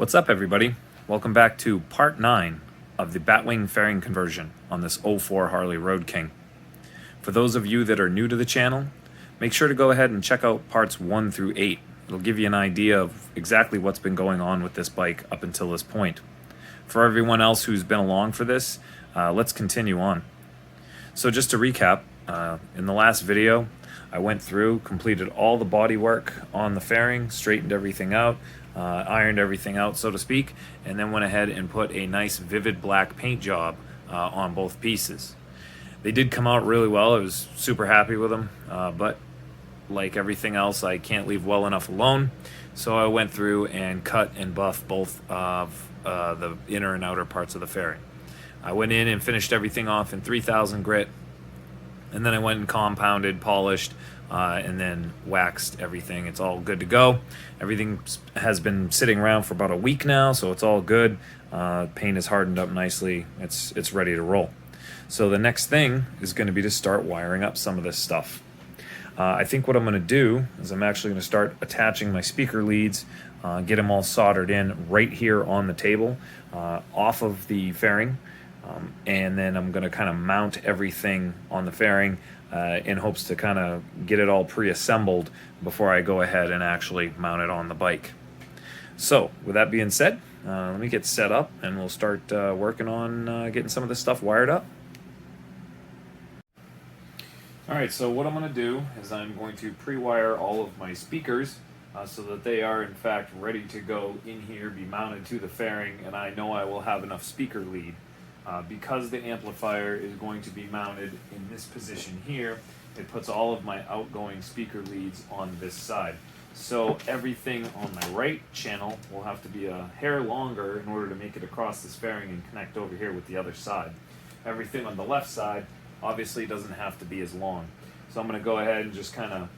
What's up, everybody? Welcome back to part 9 of the Batwing fairing conversion on this '04 Harley Road King. For those of you that are new to the channel, make sure to go ahead and check out parts 1 through 8. It'll give you an idea of exactly what's been going on with this bike up until this point. For everyone else who's been along for this, let's continue on. So just to recap, in the last video, I went through, completed all the body work on the fairing, straightened everything out, ironed everything out, so to speak, and then went ahead and put a nice vivid black paint job on both pieces. They did come out really well. I was super happy with them, but like everything else, I can't leave well enough alone. So I went through and cut and buffed both of the inner and outer parts of the fairing. I went in and finished everything off in 3000 grit, and then I went and compounded, polished, and then waxed everything. It's all good to go. Everything has been sitting around for about a week now, so it's all good. Paint is hardened up nicely. It's ready to roll. So the next thing is going to be to start wiring up some of this stuff. I think what I'm going to do is I'm actually going to start attaching my speaker leads, get them all soldered in right here on the table, off of the fairing. And then I'm going to kind of mount everything on the fairing in hopes to kind of get it all pre-assembled before I go ahead and actually mount it on the bike. So with that being said, let me get set up and we'll start working on getting some of this stuff wired up. Alright, so what I'm going to do is I'm going to pre-wire all of my speakers so that they are in fact ready to go in here, be mounted to the fairing, and I know I will have enough speaker lead. Because the amplifier is going to be mounted in this position here, it puts all of my outgoing speaker leads on this side. So everything on my right channel will have to be a hair longer in order to make it across this fairing and connect over here with the other side. Everything on the left side obviously doesn't have to be as long. So I'm going to go ahead and just kind of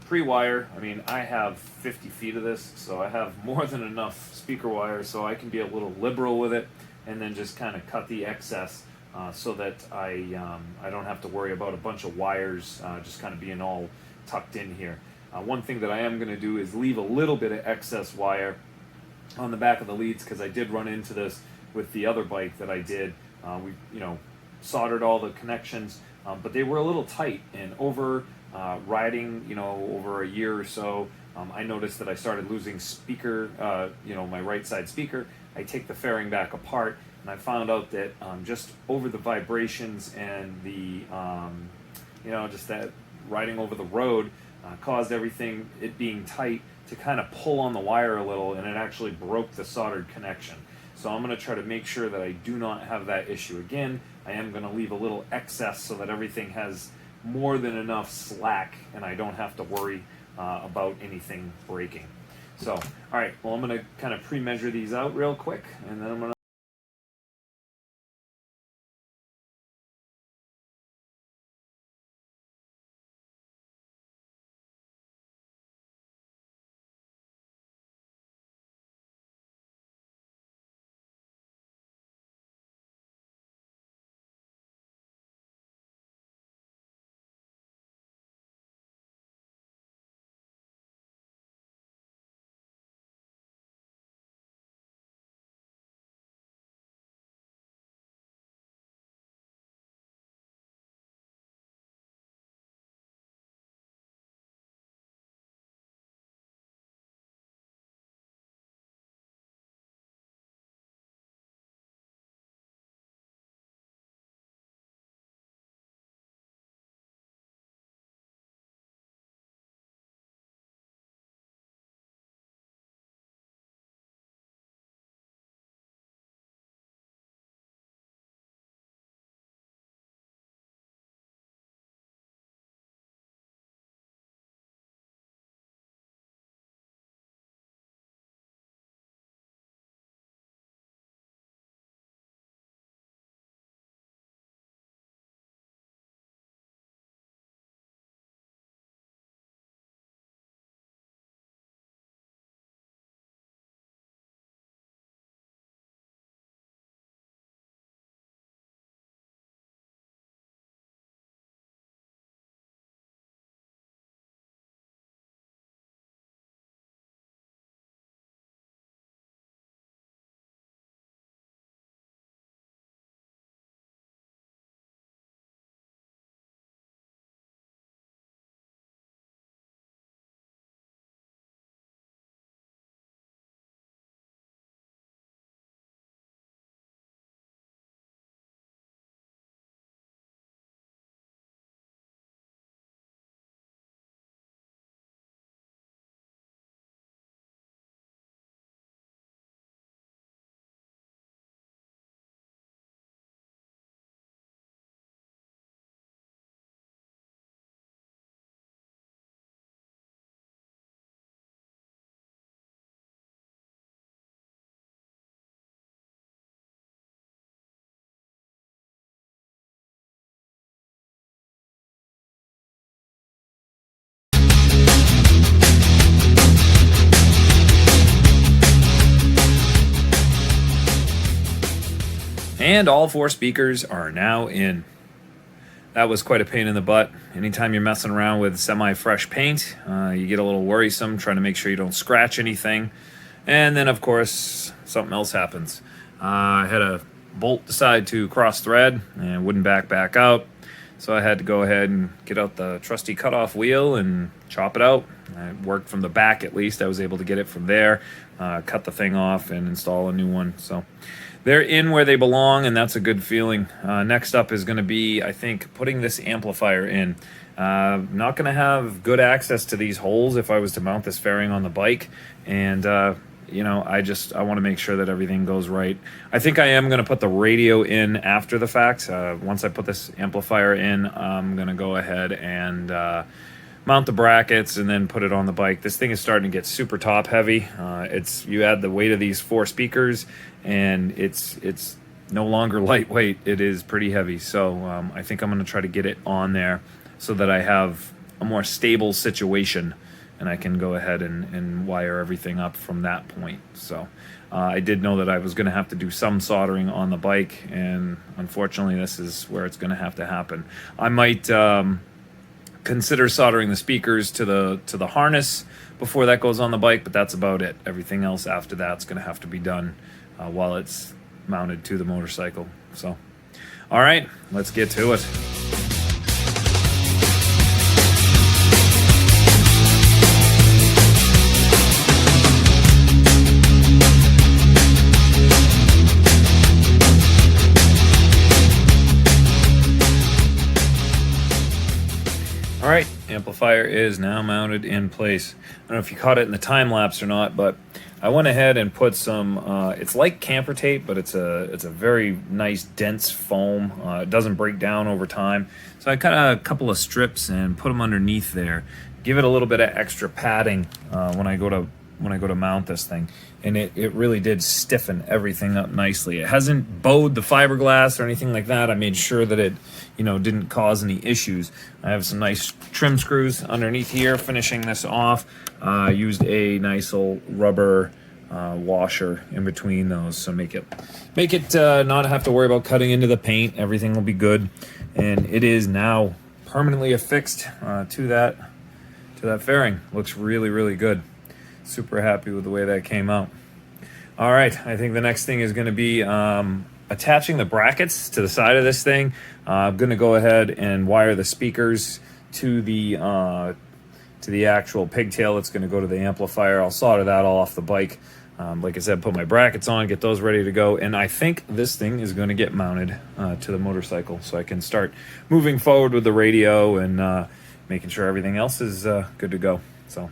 pre-wire. I mean, I have 50 feet of this, so I have more than enough speaker wire, so I can be a little liberal with it and then just kind of cut the excess so that I don't have to worry about a bunch of wires just kind of being all tucked in here. One thing that I am going to do is leave a little bit of excess wire on the back of the leads, because I did run into this with the other bike that I did. We soldered all the connections, but they were a little tight, and over riding over a year or so, I noticed that I started losing speaker, my right side speaker. I take the fairing back apart, and I found out that just over the vibrations and the, just that riding over the road caused everything, it being tight, to kind of pull on the wire a little, and it actually broke the soldered connection. So I'm going to try to make sure that I do not have that issue again. I am going to leave a little excess so that everything has more than enough slack, and I don't have to worry about anything breaking. So, all right, well, I'm going to kind of pre-measure these out real quick, and then I'm going to And all 4 speakers are now in. That was quite a pain in the butt. Anytime you're messing around with semi-fresh paint, you get a little worrisome trying to make sure you don't scratch anything. And then, of course, something else happens. I had a bolt decide to cross thread and wouldn't back out. So I had to go ahead and get out the trusty cutoff wheel and chop it out. It worked from the back at least. I was able to get it from there, cut the thing off, and install a new one. So they're in where they belong, and that's a good feeling. Next up is going to be, I think, putting this amplifier in. Not going to have good access to these holes if I was to mount this fairing on the bike, and you know, I want to make sure that everything goes right. I think I am going to put the radio in after the fact. Once I put this amplifier in, I'm going to go ahead and mount the brackets and then put it on the bike. This thing is starting to get super top heavy. You add the weight of these 4 speakers, and it's no longer lightweight. It is pretty heavy. So I think I'm going to try to get it on there so that I have a more stable situation, and I can go ahead and wire everything up from that point. So I did know that I was going to have to do some soldering on the bike, and unfortunately this is where it's going to have to happen. I might consider soldering the speakers to the harness before that goes on the bike, but that's about it. Everything else after that's going to have to be done while it's mounted to the motorcycle. So all right, let's get to it. All right, amplifier is now mounted in place. I don't know if you caught it in the time lapse or not, but I went ahead and put some, it's like camper tape, but it's a very nice dense foam. It doesn't break down over time. So I cut a couple of strips and put them underneath there. Give it a little bit of extra padding when I go to mount this thing. And it really did stiffen everything up nicely. It hasn't bowed the fiberglass or anything like that. I made sure that it, didn't cause any issues. I have some nice trim screws underneath here finishing this off. Used a nice old rubber washer in between those, so make it not have to worry about cutting into the paint. Everything will be good, and it is now permanently affixed to that fairing. Looks really, really good. Super happy with the way that came out. All right, I think the next thing is going to be attaching the brackets to the side of this thing. I'm going to go ahead and wire the speakers to the actual pigtail that's going to go to the amplifier. I'll solder that all off the bike. Like I said, put my brackets on, get those ready to go, and I think this thing is going to get mounted to the motorcycle, so I can start moving forward with the radio and making sure everything else is good to go. So.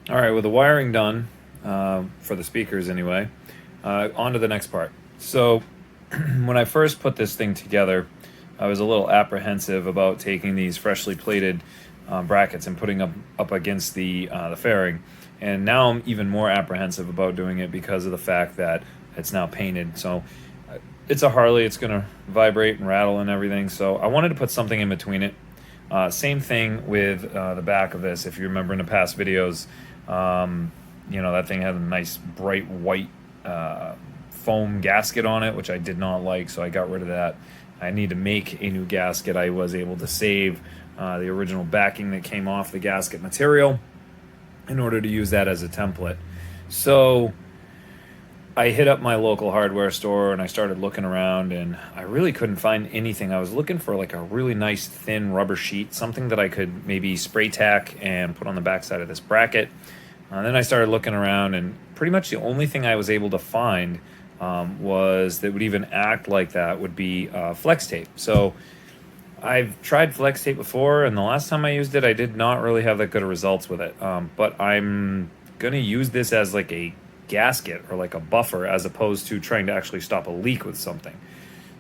All right, with the wiring done, for the speakers anyway, on to the next part. So when I first put this thing together, I was a little apprehensive about taking these freshly plated brackets and putting up against the fairing. And now I'm even more apprehensive about doing it because of the fact that it's now painted. So it's a Harley, it's gonna vibrate and rattle and everything. So I wanted to put something in between it. Same thing with the back of this. If you remember in the past videos, that thing had a nice bright white foam gasket on it, which I did not like, so I got rid of that. I need to make a new gasket. I was able to save the original backing that came off the gasket material in order to use that as a template. So I hit up my local hardware store and I started looking around, and I really couldn't find anything. I was looking for like a really nice thin rubber sheet, something that I could maybe spray tack and put on the backside of this bracket. Then I started looking around, and pretty much the only thing I was able to find was that would even act like that would be flex tape. So I've tried flex tape before, and the last time I used it, I did not really have that good of results with it. But I'm gonna use this as like a gasket or like a buffer, as opposed to trying to actually stop a leak with something.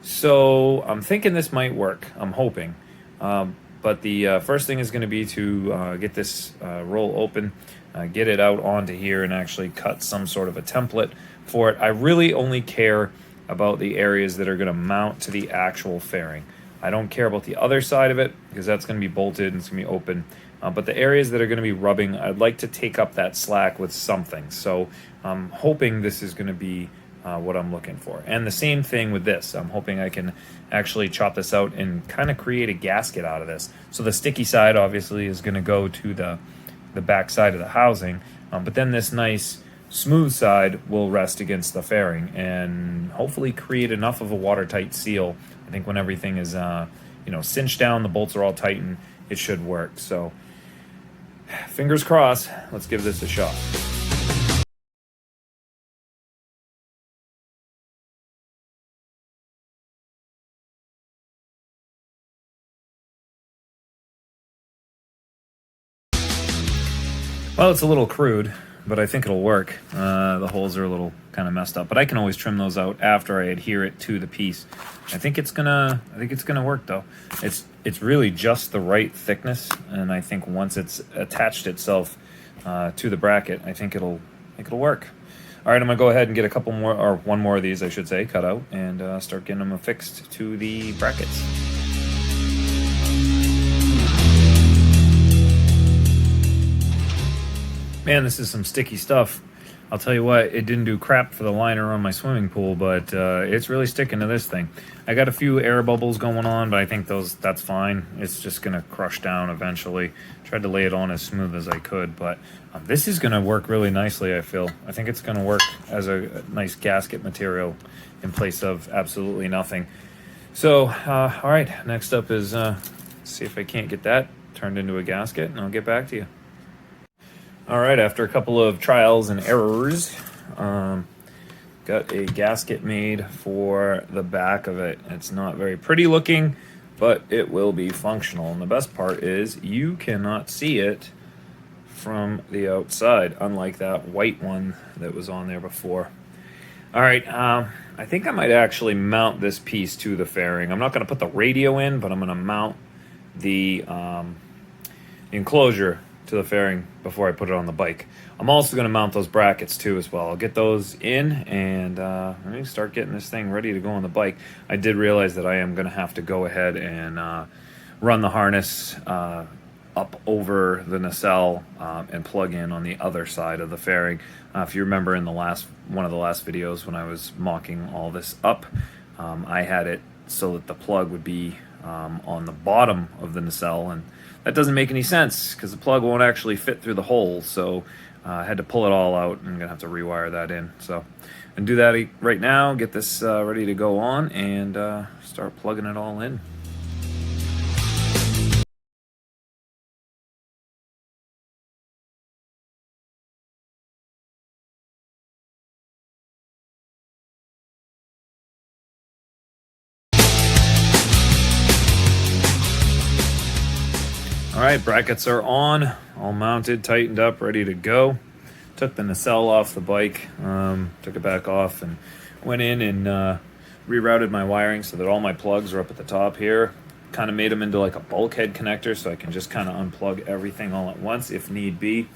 So I'm thinking this might work. I'm hoping. But the first thing is going to be to get this roll open, get it out onto here, and actually cut some sort of a template for it. I really only care about the areas that are going to mount to the actual fairing. I don't care about the other side of it because that's going to be bolted and it's going to be open. But the areas that are going to be rubbing, I'd like to take up that slack with something. So I'm hoping this is going to be what I'm looking for. And the same thing with this. I'm hoping I can actually chop this out and kind of create a gasket out of this. So the sticky side obviously is going to go to the back side of the housing, but then this nice smooth side will rest against the fairing and hopefully create enough of a watertight seal. I think when everything is cinched down, the bolts are all tightened, it should work. So fingers crossed, let's give this a shot. Well, it's a little crude, but I think it'll work. The holes are a little kind of messed up, but I can always trim those out after I adhere it to the piece. I think it's gonna work though. It's really just the right thickness, and I think once it's attached itself to the bracket, I think it'll work. All right, I'm gonna go ahead and get a couple more, or one more of these, I should say, cut out, and start getting them affixed to the brackets. Man, this is some sticky stuff. I'll tell you what, it didn't do crap for the liner on my swimming pool, but it's really sticking to this thing. I got a few air bubbles going on, but I think that's fine. It's just gonna crush down eventually. Tried to lay it on as smooth as I could, but this is gonna work really nicely, I feel. I think it's gonna work as a nice gasket material in place of absolutely nothing. So, all right, next up is see if I can't get that turned into a gasket, and I'll get back to you. All right, after a couple of trials and errors, got a gasket made for the back of it. It's not very pretty looking, but it will be functional. And the best part is you cannot see it from the outside, unlike that white one that was on there before. All right, I think I might actually mount this piece to the fairing. I'm not going to put the radio in, but I'm going to mount the enclosure to the fairing before I put it on the bike. I'm also going to mount those brackets too as well. I'll get those in, and I'm going to start getting this thing ready to go on the bike. I did realize that I am going to have to go ahead and run the harness up over the nacelle and plug in on the other side of the fairing. If you remember in one of the last videos when I was mocking all this up, I had it so that the plug would be on the bottom of the nacelle, and that doesn't make any sense because the plug won't actually fit through the hole. So I had to pull it all out, and I'm gonna have to rewire that in. So and do that right now, get this ready to go on, and start plugging it all in. All right, brackets are on, all mounted, tightened up, ready to go. Took the nacelle off the bike, took it back off, and went in and rerouted my wiring so that all my plugs are up at the top here. Kind of made them into like a bulkhead connector so I can just kind of unplug everything all at once if need be.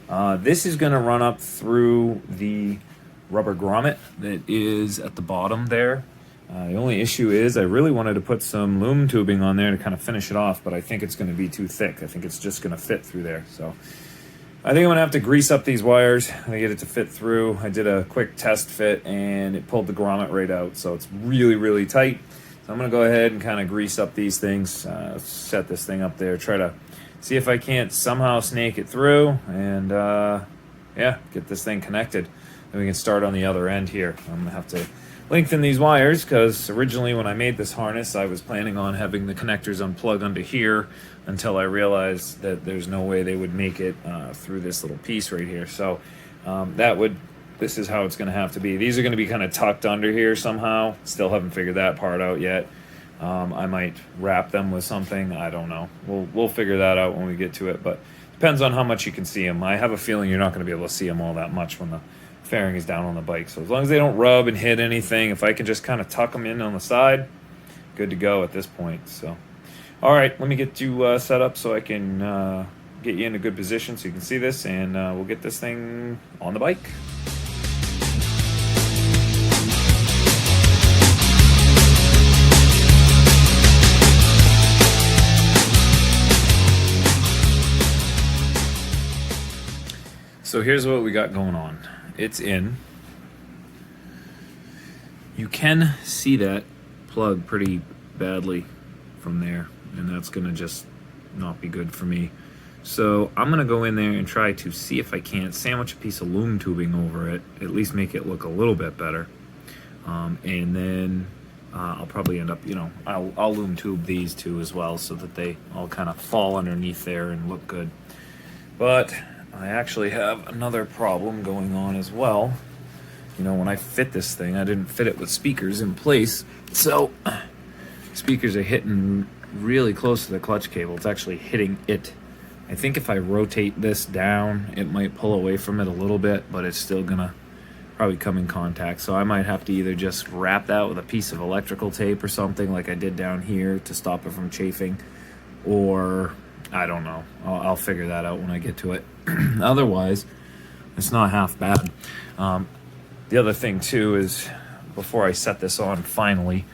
This is going to run up through the rubber grommet that is at the bottom there. The only issue is I really wanted to put some loom tubing on there to kind of finish it off, but I think it's going to be too thick. I think it's just going to fit through there. So I think I'm going to have to grease up these wires to get it to fit through. I did a quick test fit, and it pulled the grommet right out, so it's really, really tight. So I'm going to go ahead and kind of grease up these things, set this thing up there, try to see if I can't somehow snake it through, and yeah, get this thing connected. Then we can start on the other end here. I'm going to have to lengthen these wires because originally when I made this harness, I was planning on having the connectors unplug onto here until I realized that there's no way they would make it through this little piece right here. So this is how it's going to have to be. These are going to be kind of tucked under here somehow. Still haven't figured that part out yet. I might wrap them with something. I don't know. We'll figure that out when we get to it. But depends on how much you can see them. I have a feeling you're not going to be able to see them all that much when the fairing is down on the bike. So as long as they don't rub and hit anything, if I can just kind of tuck them in on the side, good to go at this point. So, all right, let me get you set up so I can get you in a good position so you can see this, and we'll get this thing on the bike. So here's what we got going on. It's in. You can see that plug pretty badly from there, and that's gonna just not be good for me. So I'm gonna go in there and try to see if I can't sandwich a piece of loom tubing over it, at least make it look a little bit better. And then I'll probably end up, I'll loom tube these two as well so that they all kind of fall underneath there and look good. But I actually have another problem going on as well. When I fit this thing, I didn't fit it with speakers in place. So speakers are hitting really close to the clutch cable. It's actually hitting it. I think if I rotate this down, it might pull away from it a little bit, but it's still gonna probably come in contact. So I might have to either just wrap that with a piece of electrical tape or something like I did down here to stop it from chafing, or I don't know. I'll figure that out when I get to it. Otherwise, it's not half bad. The other thing too is before I set this on finally,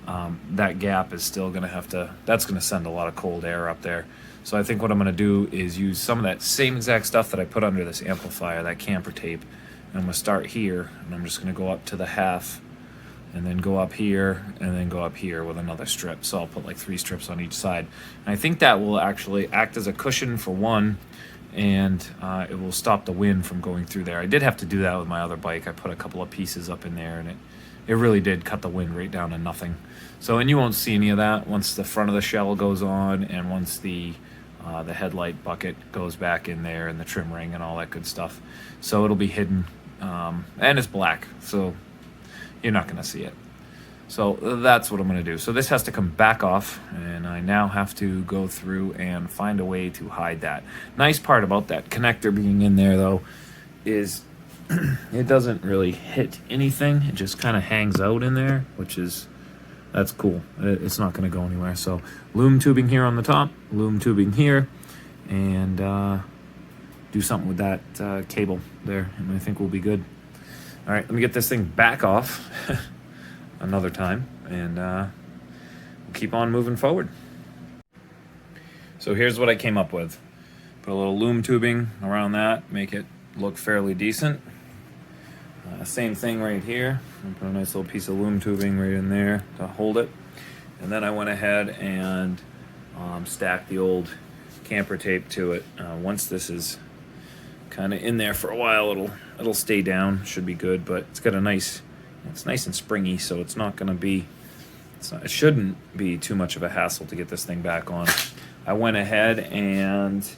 that gap is still going to have to, that's going to send a lot of cold air up there. So I think what I'm going to do is use some of that same exact stuff that I put under this amplifier, that camper tape. And I'm going to start here, and I'm just going to go up to the half, and then go up here, and then go up here with another strip. So I'll put like 3 strips on each side. And I think that will actually act as a cushion for one, and it will stop the wind from going through there. I did have to do that with my other bike. I put a couple of pieces up in there, and it really did cut the wind right down to nothing. So, and you won't see any of that once the front of the shell goes on, and once the headlight bucket goes back in there, and the trim ring and all that good stuff. So it'll be hidden, and it's black, so you're not going to see it. So that's what I'm going to do. So this has to come back off, and I now have to go through and find a way to hide that. Nice part about that connector being in there, though, is it doesn't really hit anything. It just kind of hangs out in there, that's cool. It's not going to go anywhere. So loom tubing here on the top, loom tubing here, and do something with that cable there, and I think we'll be good. All right, let me get this thing back off another time, and we'll keep on moving forward. So here's what I came up with. Put a little loom tubing around that, make it look fairly decent. Same thing right here. Put a nice little piece of loom tubing right in there to hold it. And then I went ahead and stacked the old camper tape to it. Once this is kind of in there for a while, it'll stay down, should be good, but it's nice and springy, so it's not going to be, it shouldn't be too much of a hassle to get this thing back on. I went ahead and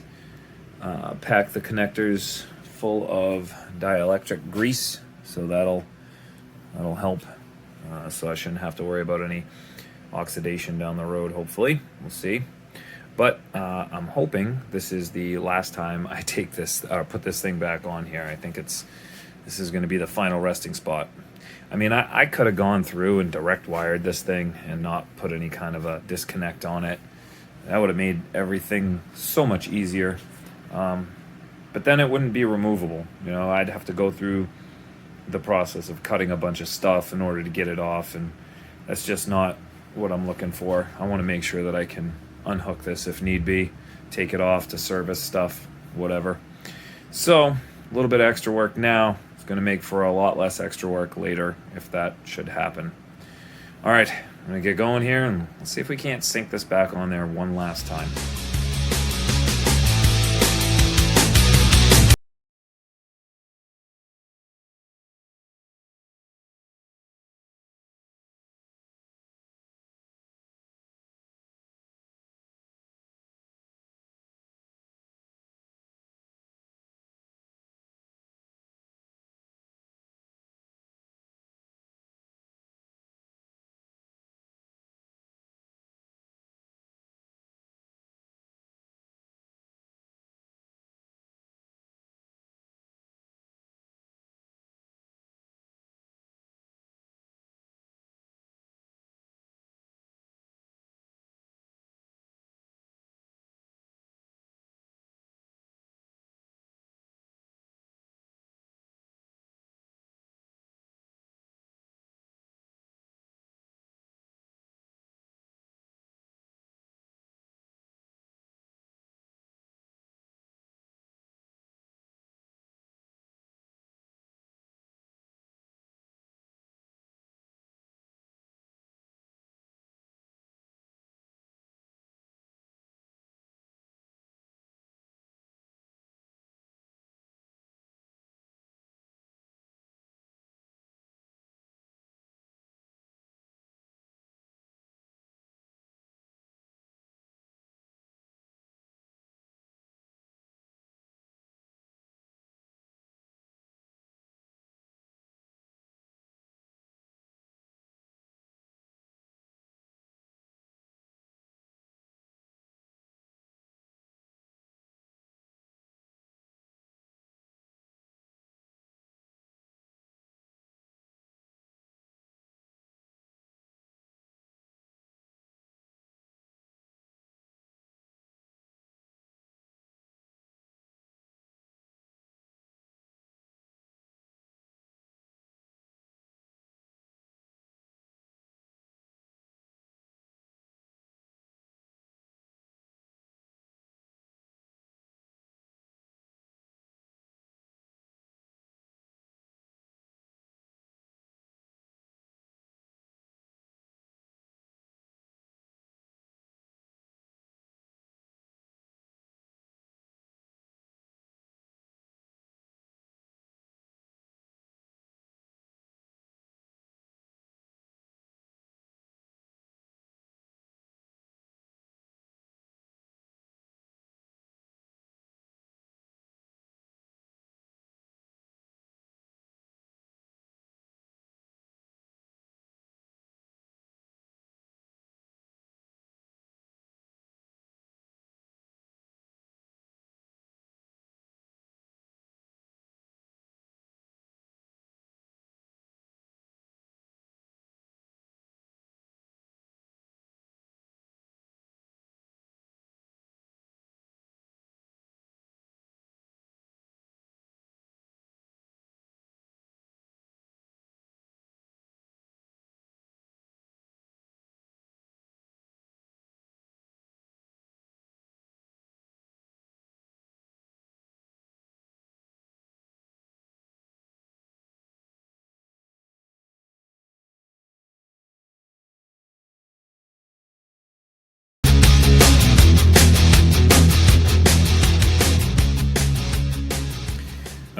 packed the connectors full of dielectric grease, so that'll help. So I shouldn't have to worry about any oxidation down the road, hopefully. We'll see. But I'm hoping this is the last time I take this or put this thing back on here. I think this is going to be the final resting spot. I mean, I could have gone through and direct wired this thing and not put any kind of a disconnect on it. That would have made everything so much easier. But then it wouldn't be removable. I'd have to go through the process of cutting a bunch of stuff in order to get it off, and that's just not what I'm looking for. I want to make sure that I can unhook this if need be, take it off to service stuff, whatever. So a little bit of extra work now. It's going to make for a lot less extra work later if that should happen. All right, I'm going to get going here, and let's see if we can't sink this back on there one last time.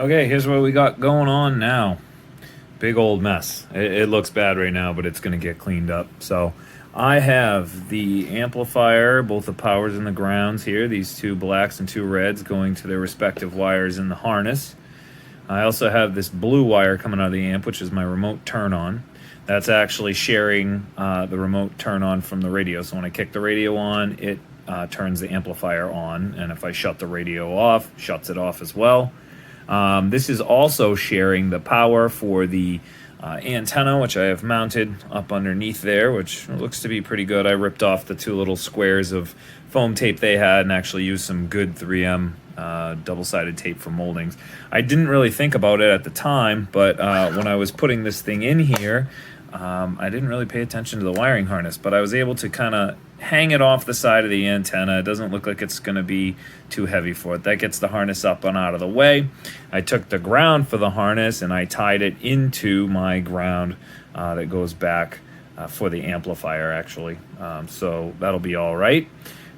Okay, here's what we got going on now. Big old mess. It looks bad right now, but it's going to get cleaned up. So I have the amplifier, both the powers and the grounds here, these two blacks and two reds going to their respective wires in the harness. I also have this blue wire coming out of the amp, which is my remote turn on. That's actually sharing the remote turn on from the radio. So when I kick the radio on, it turns the amplifier on. And if I shut the radio off, shuts it off as well. This is also sharing the power for the antenna, which I have mounted up underneath there, which looks to be pretty good. I ripped off the two little squares of foam tape they had and actually used some good 3M double-sided tape for moldings. I didn't really think about it at the time, but when I was putting this thing in here, I didn't really pay attention to the wiring harness, but I was able to kind of hang it off the side of the antenna. It doesn't look like it's going to be too heavy for it. That gets the harness up and out of the way. I took the ground for the harness and I tied it into my ground that goes back for the amplifier, actually. So that'll be all right.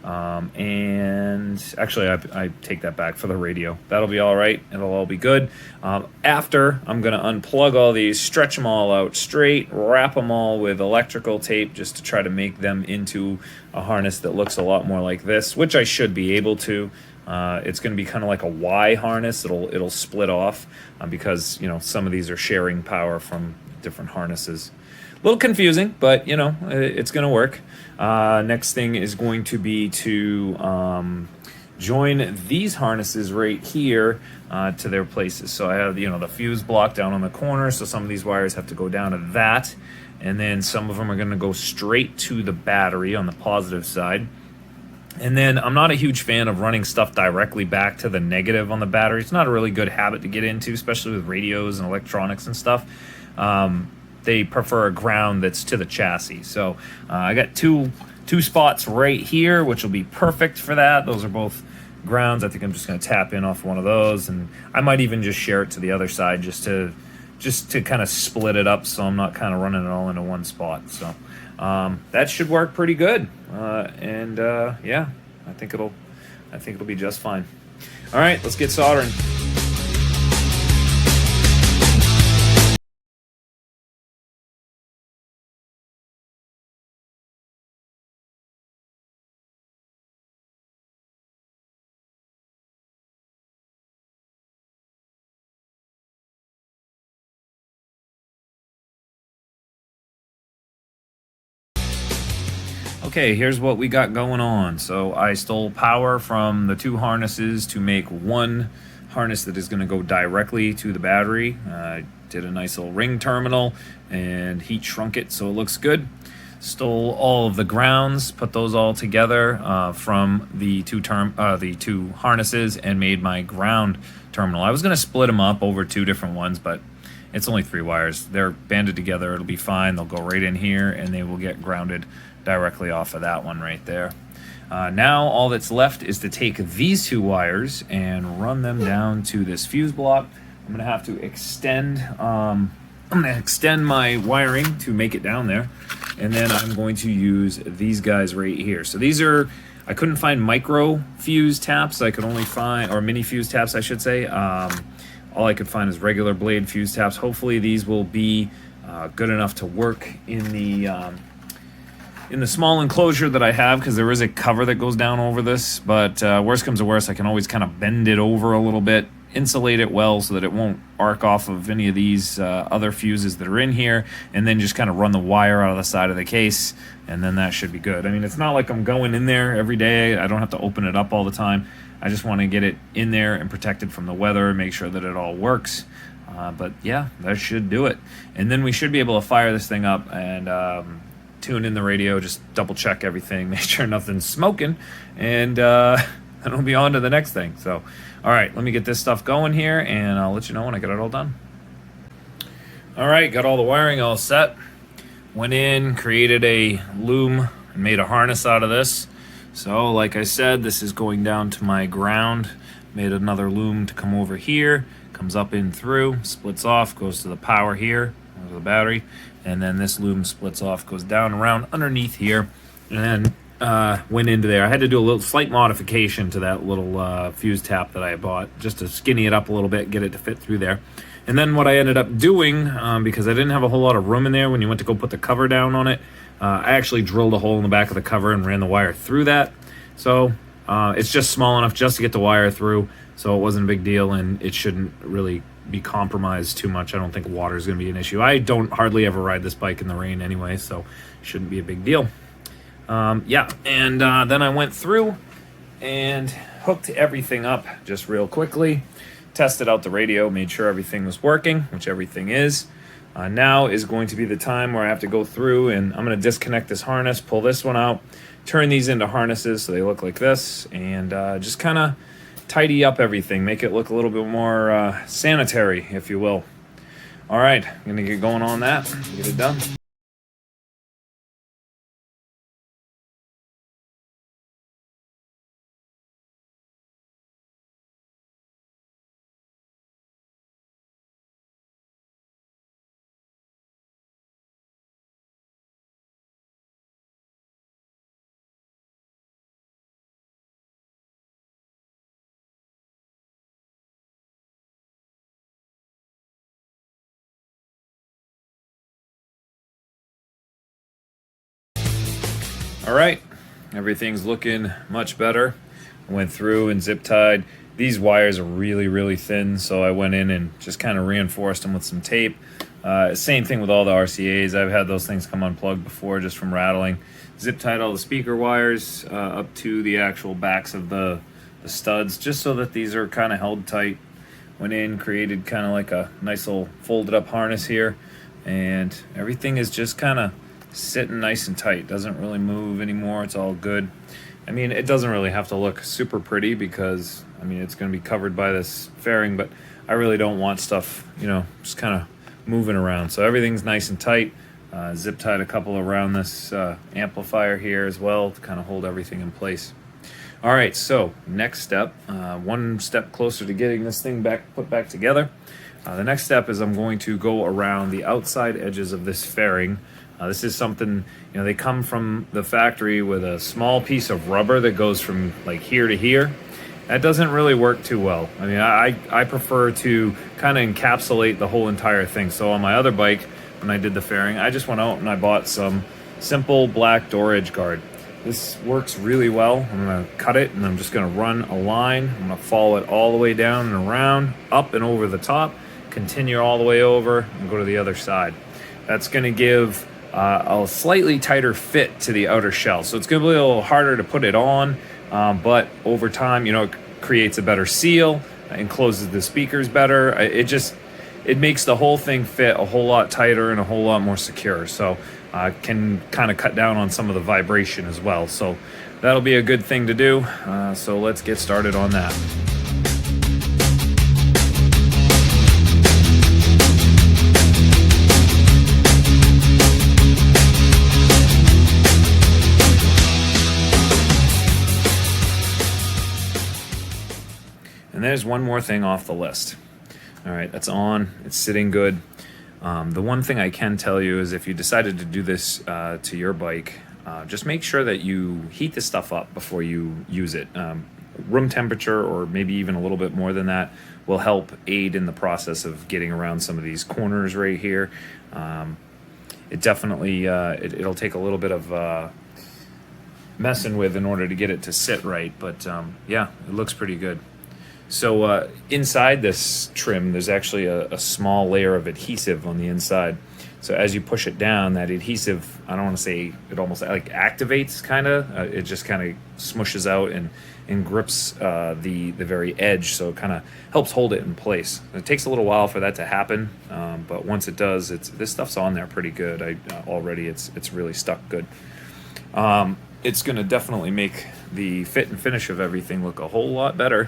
And actually, I take that back for the radio. That'll be all right. It'll all be good. After, I'm going to unplug all these, stretch them all out straight, wrap them all with electrical tape just to try to make them into a harness that looks a lot more like this, which I should be able to. It's going to be kind of like a Y harness. It'll split off because, you know, some of these are sharing power from different harnesses. A little confusing, but, you know, it's going to work. Next thing is going to be to join these harnesses right here to their places. So I have, you know, the fuse block down on the corner, so some of these wires have to go down to that. And then some of them are going to go straight to the battery on the positive side. And then I'm not a huge fan of running stuff directly back to the negative on the battery. It's not a really good habit to get into, especially with radios and electronics and stuff. They prefer a ground that's to the chassis. So I got two spots right here, which will be perfect for that. Those are both grounds. I think I'm just going to tap in off one of those, and I might even just share it to the other side just to kind of split it up, so I'm not kind of running it all into one spot. So that should work pretty good, yeah, I think it'll be just fine. All right, let's get soldering. Okay, here's what we got going on. So I stole power from the two harnesses to make one harness that is going to go directly to the battery. I did a nice little ring terminal and heat shrunk it so it looks good. Stole all of the grounds, put those all together from the two harnesses and made my ground terminal. I was going to split them up over two different ones, but it's only 3 wires. They're banded together. It'll be fine. They'll go right in here and they will get grounded directly off of that one right there. Now all that's left is to take these 2 wires and run them down to this fuse block. I'm going to have to extend my wiring to make it down there, and then I'm going to use these guys right here. So these are, I couldn't find micro fuse taps. I could only find, or mini fuse taps I should say. All I could find is regular blade fuse taps. Hopefully these will be good enough to work in the small enclosure that I have, because there is a cover that goes down over this, but worst comes to worst, I can always kind of bend it over a little bit, insulate it well so that it won't arc off of any of these other fuses that are in here, and then just kind of run the wire out of the side of the case, and then that should be good. I mean, it's not like I'm going in there every day. I don't have to open it up all the time. I just want to get it in there and protected from the weather and make sure that it all works. But yeah, that should do it. And then we should be able to fire this thing up and tune in the radio, just double check everything, make sure nothing's smoking, and then we'll be on to the next thing. So, all right, let me get this stuff going here, and I'll let you know when I get it all done. All right, got all the wiring all set. Went in, created a loom, and made a harness out of this. So, like I said, this is going down to my ground. Made another loom to come over here, comes up in through, splits off, goes to the power here, goes to the battery, and then this loom splits off, goes down around underneath here, and then went into there. I had to do a little slight modification to that little fuse tap that I bought, just to skinny it up a little bit, get it to fit through there. And then what I ended up doing, because I didn't have a whole lot of room in there when you went to go put the cover down on it, I actually drilled a hole in the back of the cover and ran the wire through that. So it's just small enough just to get the wire through, so it wasn't a big deal, and it shouldn't really be compromised too much. I don't think water is going to be an issue. I don't hardly ever ride this bike in the rain anyway, so it shouldn't be a big deal. Yeah, and then I went through and hooked everything up just real quickly, tested out the radio, made sure everything was working, which everything is. Now is going to be the time where I have to go through and I'm going to disconnect this harness, pull this one out, turn these into harnesses so they look like this, and just kind of tidy up everything, make it look a little bit more sanitary, if you will. All right, I'm going to get going on that, get it done. All right, everything's looking much better. I went through and zip tied. These wires are really, really thin, so I went in and just kind of reinforced them with some tape. Same thing with all the RCAs. I've had those things come unplugged before just from rattling. Zip tied all the speaker wires up to the actual backs of the studs, just so that these are kind of held tight. Went in, created kind of like a nice little folded up harness here, and everything is just kind of sitting nice and tight. Doesn't really move anymore. It's all good. I mean, it doesn't really have to look super pretty because, I mean, it's going to be covered by this fairing, but I really don't want stuff, you know, just kind of moving around. So everything's nice and tight. Zip tied a couple around this amplifier here as well to kind of hold everything in place. All right, so next step, one step closer to getting this thing put back together. The next step is I'm going to go around the outside edges of this fairing. This is something, you know, they come from the factory with a small piece of rubber that goes from like here to here. That doesn't really work too well. I mean, I prefer to kind of encapsulate the whole entire thing. So on my other bike, when I did the fairing, I just went out and I bought some simple black door edge guard. This works really well. I'm gonna cut it and I'm just gonna run a line. I'm gonna follow it all the way down and around, up and over the top, continue all the way over and go to the other side. That's gonna give a slightly tighter fit to the outer shell. So it's going to be a little harder to put it on, but over time, you know, it creates a better seal, encloses the speakers better. It makes the whole thing fit a whole lot tighter and a whole lot more secure. So can kind of cut down on some of the vibration as well. So that'll be a good thing to do. So let's get started on that. And there's one more thing off the list. All right, that's on, it's sitting good. The one thing I can tell you is if you decided to do this to your bike, just make sure that you heat the stuff up before you use it. Room temperature, or maybe even a little bit more than that, will help aid in the process of getting around some of these corners right here. It definitely, it'll take a little bit of messing with in order to get it to sit right, but yeah, it looks pretty good. So inside this trim, there's actually a small layer of adhesive on the inside. So as you push it down, that adhesive, I don't want to say it almost like activates, kind of. It just kind of smushes out and grips the very edge, so it kind of helps hold it in place. It takes a little while for that to happen, but once it does, this stuff's on there pretty good. Already it's really stuck good. It's going to definitely make the fit and finish of everything look a whole lot better.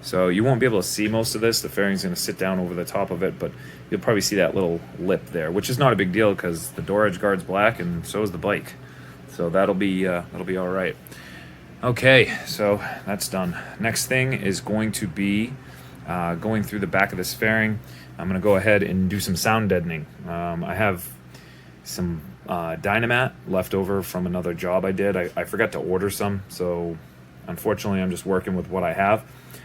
So you won't be able to see most of this. The fairing's going to sit down over the top of it, but you'll probably see that little lip there, which is not a big deal because the door edge guard's black and so is the bike. So that'll be all right. Okay, so that's done. Next thing is going to be going through the back of this fairing. I'm going to go ahead and do some sound deadening. I have some Dynamat left over from another job I did. I forgot to order some, so unfortunately I'm just working with what I have.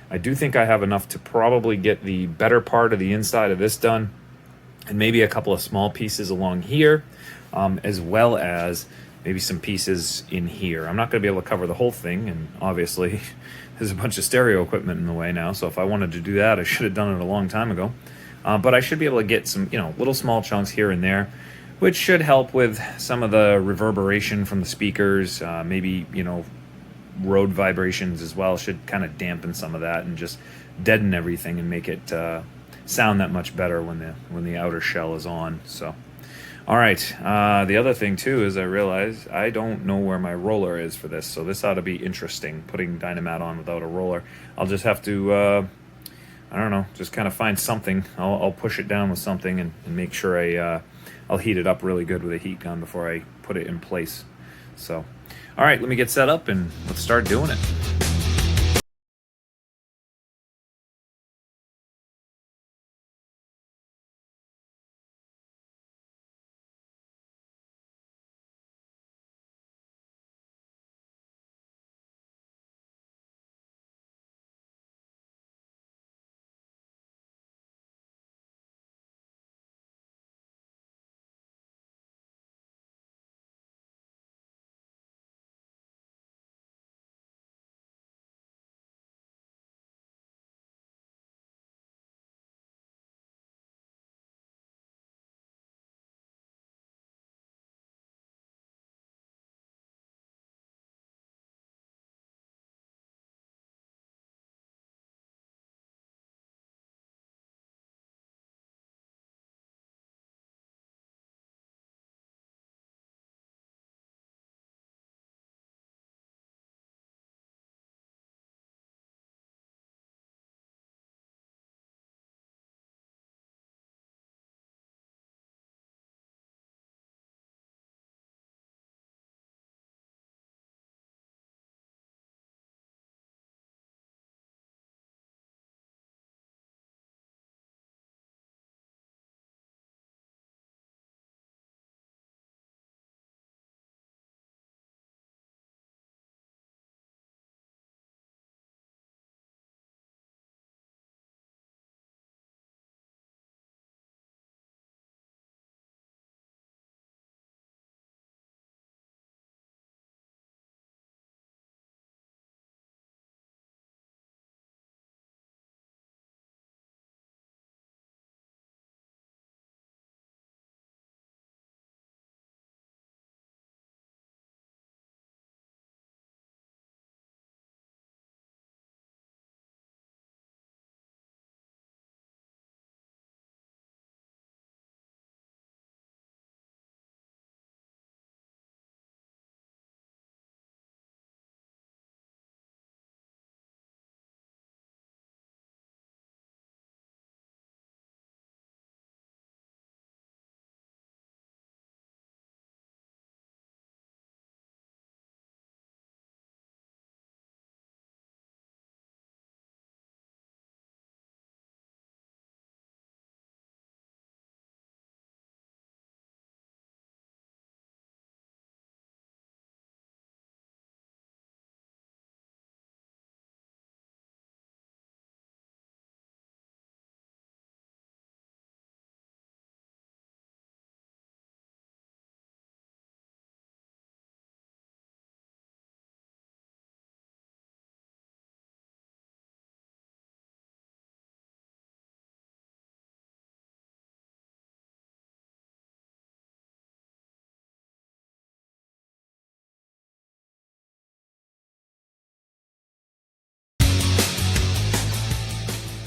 I do think I have enough to probably get the better part of the inside of this done, and maybe a couple of small pieces along here, as well as maybe some pieces in here. I'm not going to be able to cover the whole thing, and obviously there's a bunch of stereo equipment in the way now, so if I wanted to do that, I should have done it a long time ago. But I should be able to get some, little small chunks here and there, which should help with some of the reverberation from the speakers, maybe, road vibrations as well. Should kind of dampen some of that and just deaden everything and make it sound that much better when the outer shell is on. So, all right. The other thing too is I realize I don't know where my roller is for this, so this ought to be interesting. Putting Dynamat on without a roller, I'll just have to I don't know, just kind of find something. I'll push it down with something and make sure I'll heat it up really good with a heat gun before I put it in place. So, all right, let me get set up and let's start doing it.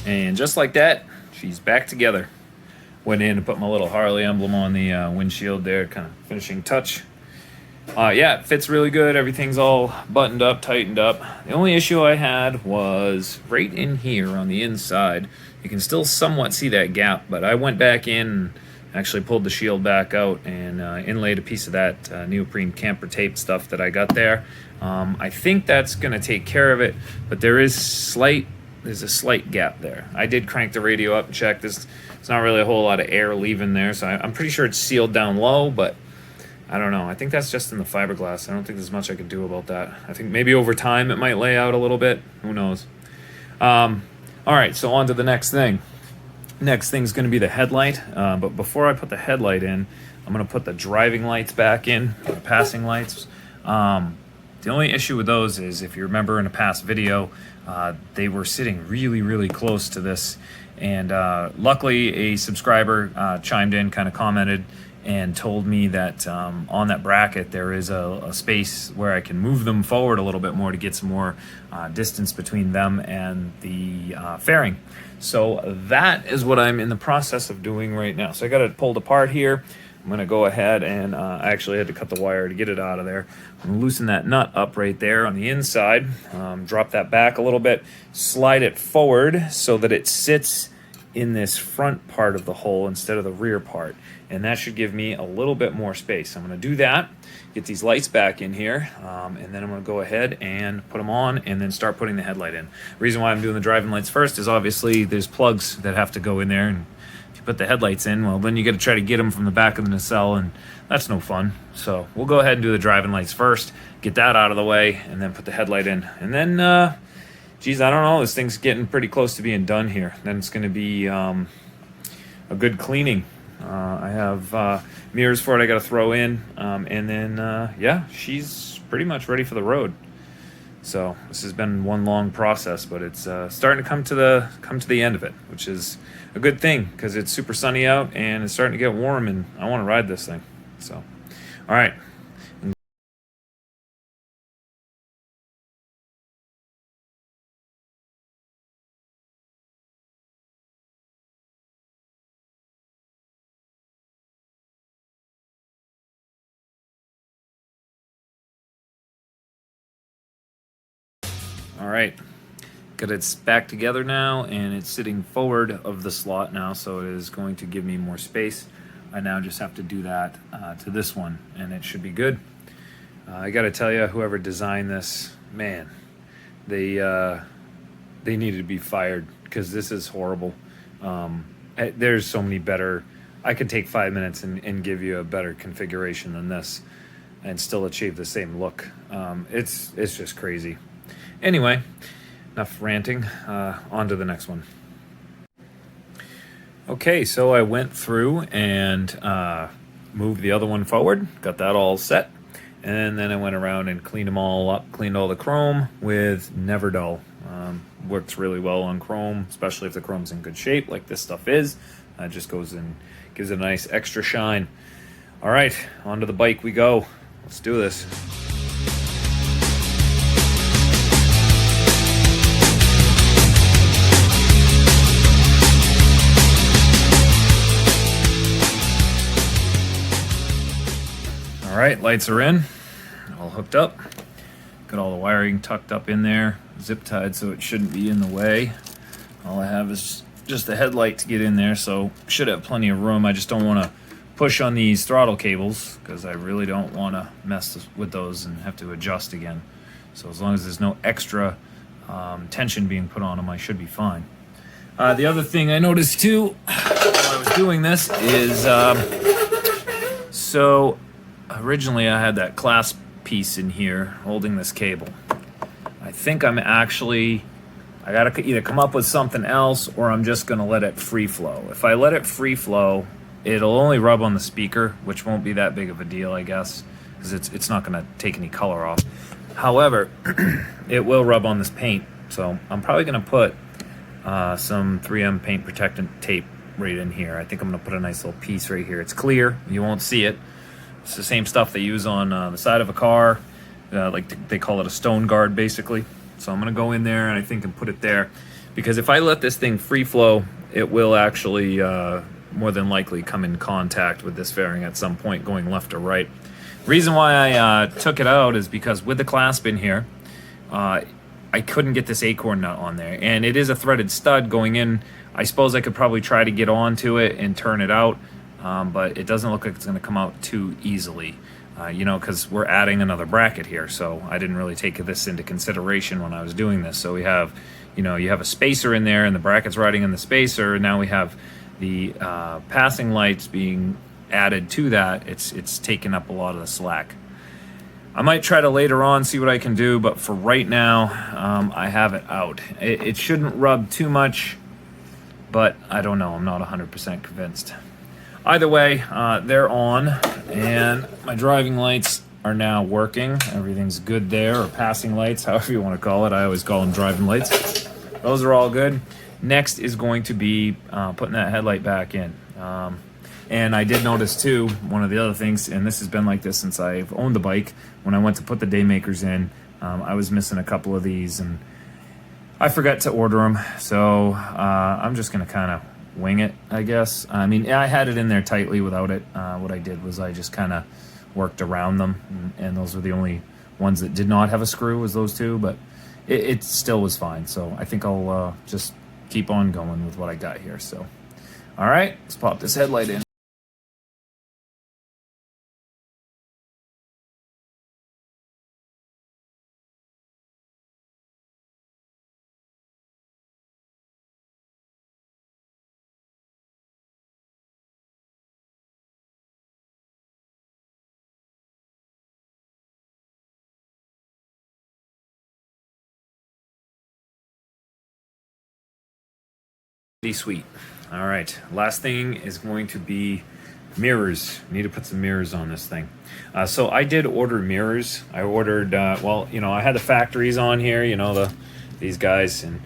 And just like that, she's back together. Went in and put my little Harley emblem on the windshield there, kind of finishing touch. Yeah, it fits really good. Everything's all buttoned up, tightened up. The only issue I had was right in here on the inside. You can still somewhat see that gap, but I went back in and actually pulled the shield back out and inlaid a piece of that neoprene camper tape stuff that I got there. I think that's going to take care of it, but there's a slight gap there. I did crank the radio up and check. There's not really a whole lot of air leaving there, so I'm pretty sure it's sealed down low, but I don't know. I think that's just in the fiberglass. I don't think there's much I can do about that. I think maybe over time it might lay out a little bit. Who knows? All right, so on to the next thing. Next thing's going to be the headlight. But before I put the headlight in, I'm going to put the driving lights back in, the passing lights. The only issue with those is, if you remember in a past video, they were sitting really, really close to this. And luckily, a subscriber chimed in, kind of commented, and told me that on that bracket there is a space where I can move them forward a little bit more to get some more distance between them and the fairing. So that is what I'm in the process of doing right now. So I got it pulled apart here. I'm going to go ahead and I actually had to cut the wire to get it out of there. I'm going to loosen that nut up right there on the inside, drop that back a little bit, slide it forward so that it sits in this front part of the hole instead of the rear part. And that should give me a little bit more space. I'm going to do that, get these lights back in here, and then I'm going to go ahead and put them on and then start putting the headlight in. The reason why I'm doing the driving lights first is obviously there's plugs that have to go in there, and if you put the headlights in, well, then you got to try to get them from the back of the nacelle, and that's no fun. So we'll go ahead and do the driving lights first, get that out of the way, and then put the headlight in. And then, geez, I don't know, this thing's getting pretty close to being done here. Then it's going to be a good cleaning. I have mirrors for it I got to throw in, and then yeah, she's pretty much ready for the road. So this has been one long process, but it's starting to come to the end of it, which is a good thing because it's super sunny out and it's starting to get warm, and I want to ride this thing. So, all right. All right, got it back together now, and it's sitting forward of the slot now, so it is going to give me more space. I now just have to do that to this one, and it should be good. I got to tell you, whoever designed this, man, they needed to be fired because this is horrible. There's so many better. I could take 5 minutes and give you a better configuration than this, and still achieve the same look. It's just crazy. Anyway, enough ranting, on to the next one. Okay, so I went through and moved the other one forward, got that all set, and then I went around and cleaned them all up, cleaned all the chrome with Never Dull. Works really well on chrome, especially if the chrome's in good shape like this stuff is. It just goes and gives it a nice extra shine. All right, onto the bike we go. Let's do this. All right, lights are in, all hooked up. Got all the wiring tucked up in there, zip tied so it shouldn't be in the way. All I have is just the headlight to get in there, so should have plenty of room. I just don't want to push on these throttle cables because I really don't want to mess with those and have to adjust again. So as long as there's no extra tension being put on them, I should be fine. The other thing I noticed too while I was doing this is, so originally I had that clasp piece in here holding this cable. I think I gotta either come up with something else or I'm just gonna let it free flow. If I let it free flow, it'll only rub on the speaker, which won't be that big of a deal, I guess, because it's not gonna take any color off. However, it will rub on this paint, so I'm probably gonna put some 3M paint protectant tape right in here. I think I'm gonna put a nice little piece right here. It's clear, you won't see it. It's the same stuff they use on the side of a car, like they call it a stone guard, basically. So I'm gonna go in there and I think and put it there, because if I let this thing free flow, it will actually more than likely come in contact with this fairing at some point going left or right. Reason why I took it out is because with the clasp in here, I couldn't get this acorn nut on there, and it is a threaded stud going in. I suppose I could probably try to get onto it and turn it out, but it doesn't look like it's going to come out too easily, you know, because we're adding another bracket here, so I didn't really take this into consideration when I was doing this. So we have, you know, you have a spacer in there and the bracket's riding in the spacer, and now we have the passing lights being added to that, it's taken up a lot of the slack. I might try to later on see what I can do, but for right now, I have it out. It shouldn't rub too much, but I don't know. I'm not 100% convinced. Either way, they're on, and my driving lights are now working. Everything's good there, or passing lights, however you want to call it. I always call them driving lights. Those are all good. Next is going to be putting that headlight back in. And I did notice too, one of the other things, and this has been like this since I've owned the bike, when I went to put the Daymakers in, I was missing a couple of these, and I forgot to order them. So I'm just going to kind of wing it, I guess. I mean, I had it in there tightly without it. What I did was I just kind of worked around them, and those were the only ones that did not have a screw, was those two, but it still was fine. So I think I'll just keep on going with what I got here. So all right, let's pop this headlight in. Sweet. All right, last thing is going to be mirrors. Need to put some mirrors on this thing. So I did order mirrors. I ordered, well, you know, I had the factories on here, you know, these guys, and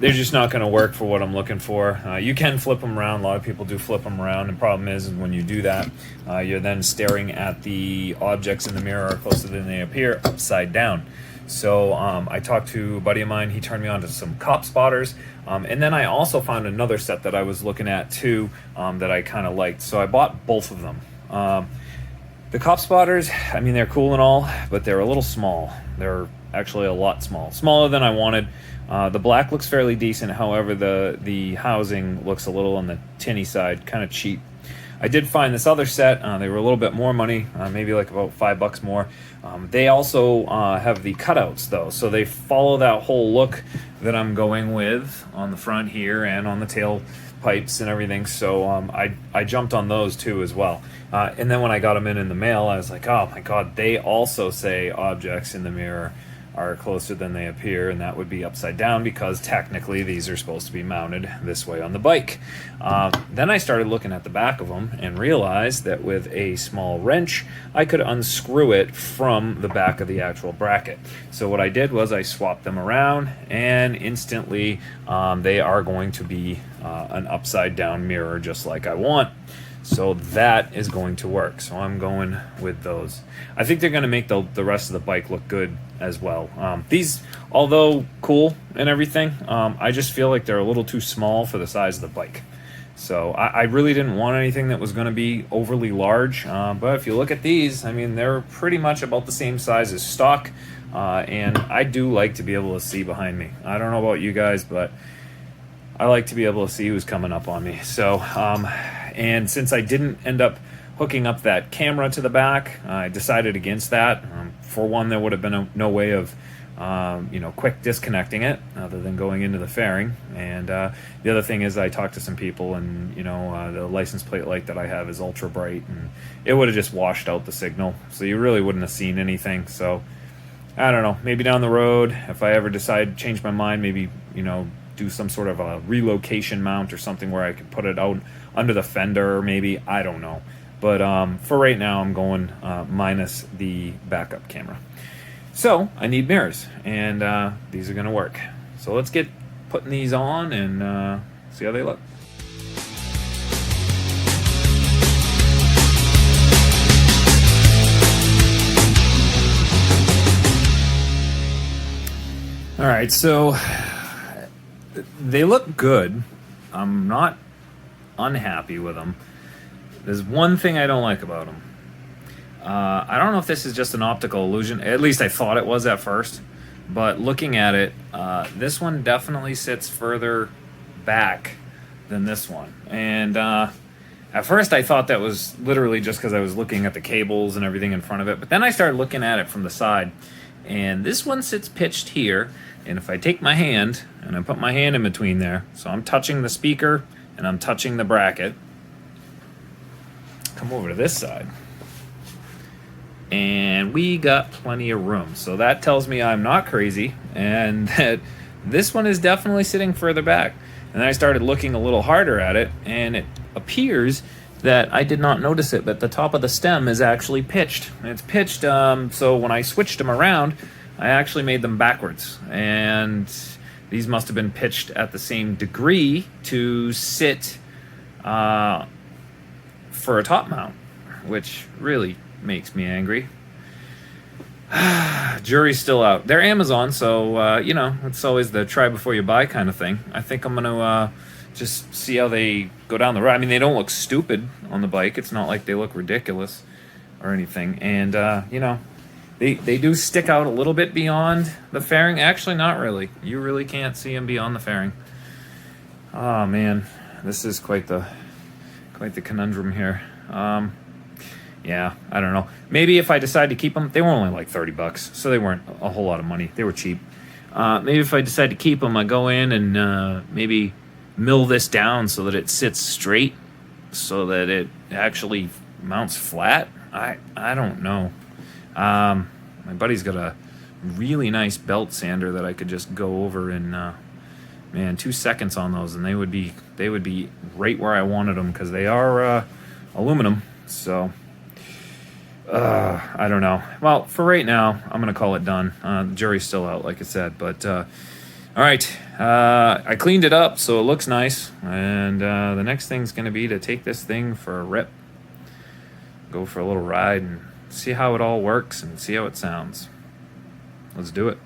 they're just not going to work for what I'm looking for. You can flip them around. A lot of people do flip them around. The problem is when you do that, you're then staring at the objects in the mirror closer than they appear upside down. So I talked to a buddy of mine. He turned me on to some cop spotters. And then I also found another set that I was looking at too, that I kind of liked. So I bought both of them. The cop spotters, I mean, they're cool and all, but they're a little small. They're actually a lot smaller than I wanted. The black looks fairly decent. However, the housing looks a little on the tinny side, kind of cheap. I did find this other set. They were a little bit more money, maybe like about $5 more. They also have the cutouts though, so they follow that whole look that I'm going with on the front here and on the tail pipes and everything. So I jumped on those too as well. And then when I got them in the mail, I was like, oh my God, they also say objects in the mirror are closer than they appear, and that would be upside down because technically these are supposed to be mounted this way on the bike. Then I started looking at the back of them and realized that with a small wrench I could unscrew it from the back of the actual bracket. So what I did was I swapped them around, and instantly they are going to be an upside down mirror just like I want. So that is going to work. So I'm going with those. I think they're going to make the rest of the bike look good as well. These, although cool and everything, I just feel like they're a little too small for the size of the bike. So I really didn't want anything that was going to be overly large. But if you look at these, I mean, they're pretty much about the same size as stock. And I do like to be able to see behind me. I don't know about you guys, but I like to be able to see who's coming up on me. So, and since I didn't end up hooking up that camera to the back, I decided against that. For one, there would have been no way of, quick disconnecting it other than going into the fairing. And the other thing is I talked to some people, and, the license plate light that I have is ultra bright, and it would have just washed out the signal. So you really wouldn't have seen anything. So I don't know, maybe down the road, if I ever decide to change my mind, maybe, do some sort of a relocation mount or something where I could put it out under the fender, maybe, I don't know. But for right now, I'm going minus the backup camera. So I need mirrors, and these are going to work. So let's get putting these on and see how they look. All right, so they look good. I'm not unhappy with them. There's one thing I don't like about them. I don't know if this is just an optical illusion. At least I thought it was at first. But looking at it, this one definitely sits further back than this one. And at first I thought that was literally just because I was looking at the cables and everything in front of it. But then I started looking at it from the side. And this one sits pitched here. And if I take my hand and I put my hand in between there, so I'm touching the speaker and I'm touching the bracket, come over to this side. And we got plenty of room. So that tells me I'm not crazy and that this one is definitely sitting further back. And then I started looking a little harder at it, and it appears that I did not notice it, but the top of the stem is actually pitched. And it's pitched, so when I switched them around, I actually made them backwards. And these must have been pitched at the same degree to sit for a top mount, which really makes me angry. Jury's still out. They're Amazon, so you know, it's always the try before you buy kind of thing. I think I'm gonna just see how they go down the road. I mean, they don't look stupid on the bike. It's not like they look ridiculous or anything. And you know, they do stick out a little bit beyond the fairing. Actually, not really. You really can't see them beyond the fairing. Oh man, this is quite the conundrum here. Yeah, I don't know. Maybe if I decide to keep them, they were only like $30, so they weren't a whole lot of money. They were cheap. Maybe if I decide to keep them, I go in and maybe mill this down so that it sits straight, so that it actually mounts flat. I don't know. My buddy's got a really nice belt sander that I could just go over in, man, 2 seconds on those, and they would be right where I wanted them, because they are aluminum. So. I don't know. Well, for right now, I'm going to call it done. The jury's still out, like I said. But, all right. I cleaned it up so it looks nice. And the next thing's going to be to take this thing for a rip. Go for a little ride and see how it all works and see how it sounds. Let's do it.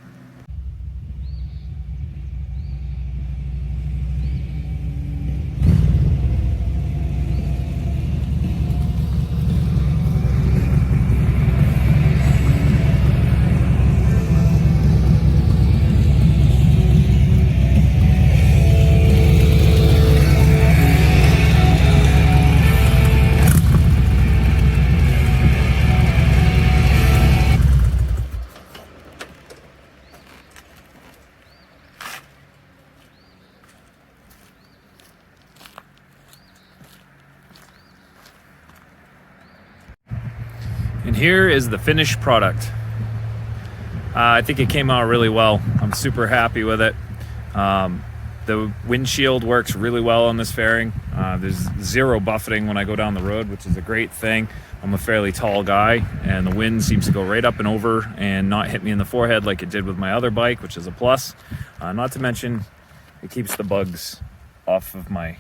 And here is the finished product. I think it came out really well. I'm super happy with it. The windshield works really well on this fairing. There's zero buffeting when I go down the road, which is a great thing. I'm a fairly tall guy, and the wind seems to go right up and over and not hit me in the forehead like it did with my other bike, which is a plus. Not to mention, it keeps the bugs off of my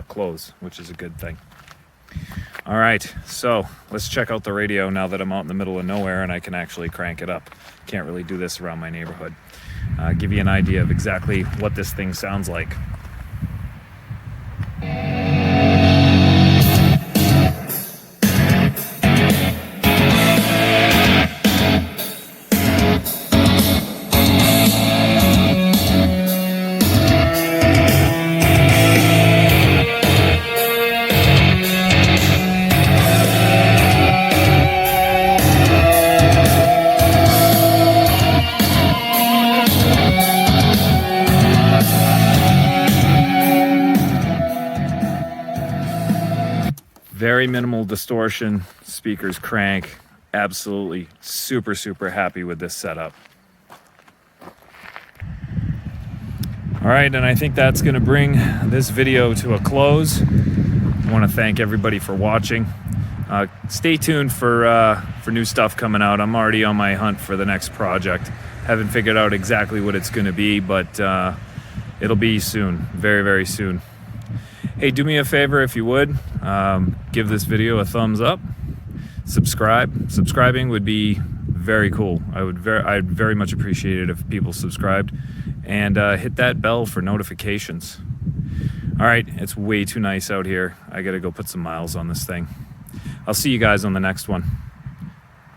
clothes, which is a good thing. All right, so let's check out the radio now that I'm out in the middle of nowhere and I can actually crank it up. Can't really do this around my neighborhood. Give you an idea of exactly what this thing sounds like. Very minimal distortion, speakers crank. Absolutely super happy with this setup. All right, and I think that's gonna bring this video to a close. I wanna thank everybody for watching. Stay tuned for new stuff coming out. I'm already on my hunt for the next project. Haven't figured out exactly what it's gonna be, but it'll be soon, very soon. Hey, do me a favor if you would, give this video a thumbs up, subscribe. Subscribing would be very cool. I'd very much appreciate it if people subscribed, and hit that bell for notifications. All right, it's way too nice out here. I gotta go put some miles on this thing. I'll see you guys on the next one.